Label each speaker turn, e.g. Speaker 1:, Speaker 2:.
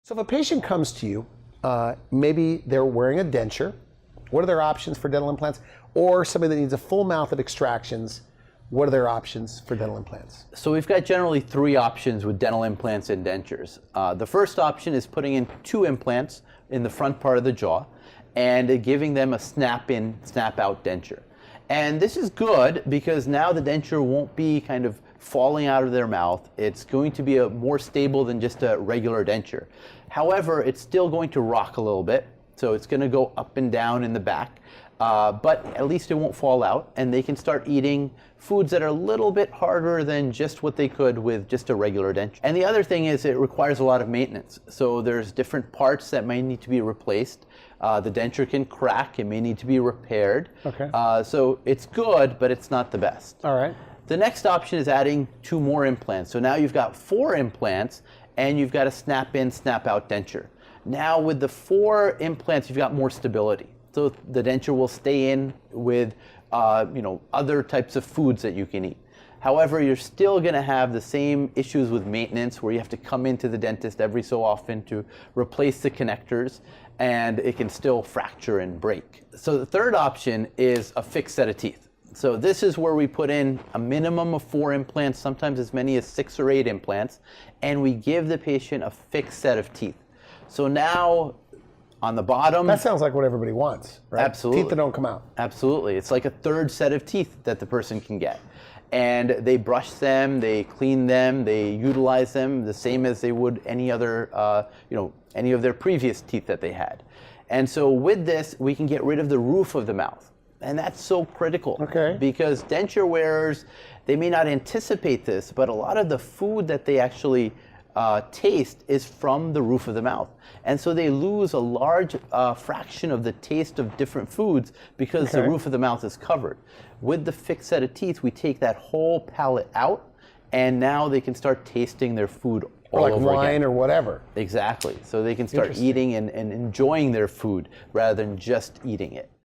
Speaker 1: So if a patient comes to you, maybe they're wearing a denture, what are their options for dental implants? Or somebody that needs a full mouth of extractions, what are their options for dental implants?
Speaker 2: So we've got generally 3 options with dental implants and dentures. The first option is putting in 2 implants in the front part of the jaw and giving them a snap-in, snap-out denture. And this is good because now the denture won't be kind of falling out of their mouth. It's going to be more stable than just a regular denture. However, it's still going to rock a little bit, so it's going to go up and down in the back. But at least it won't fall out, and they can start eating foods that are a little bit harder than just what they could with just a regular denture. And the other thing is it requires a lot of maintenance. So there's different parts that may need to be replaced. The denture can crack, it may need to be repaired.
Speaker 1: Okay.
Speaker 2: So it's good, but it's not the best.
Speaker 1: All right.
Speaker 2: The next option is adding 2 more implants. So now you've got 4 implants, and you've got a snap-in, snap-out denture. Now with the 4 implants, you've got more stability. So the denture will stay in with other types of foods that you can eat. However, you're still going to have the same issues with maintenance where you have to come into the dentist every so often to replace the connectors, and it can still fracture and break. So the third option is a fixed set of teeth. So this is where we put in a minimum of 4 implants, sometimes as many as 6 or 8 implants, and we give the patient a fixed set of teeth. So now on the bottom...
Speaker 1: That sounds like what everybody wants, right?
Speaker 2: Absolutely.
Speaker 1: Teeth that don't come out.
Speaker 2: Absolutely. It's like a third set of teeth that the person can get. And they brush them, they clean them, they utilize them the same as they would any other, any of their previous teeth that they had. And so with this, we can get rid of the roof of the mouth. And that's so critical.
Speaker 1: Okay.
Speaker 2: Because denture wearers, they may not anticipate this, but a lot of the food that they actually taste is from the roof of the mouth. And so they lose a large fraction of the taste of different foods because the roof of the mouth is covered. With the fixed set of teeth, we take that whole palate out, and now they can start tasting their food all over again.
Speaker 1: Like wine or whatever.
Speaker 2: Exactly. So they can start eating and enjoying their food rather than just eating it.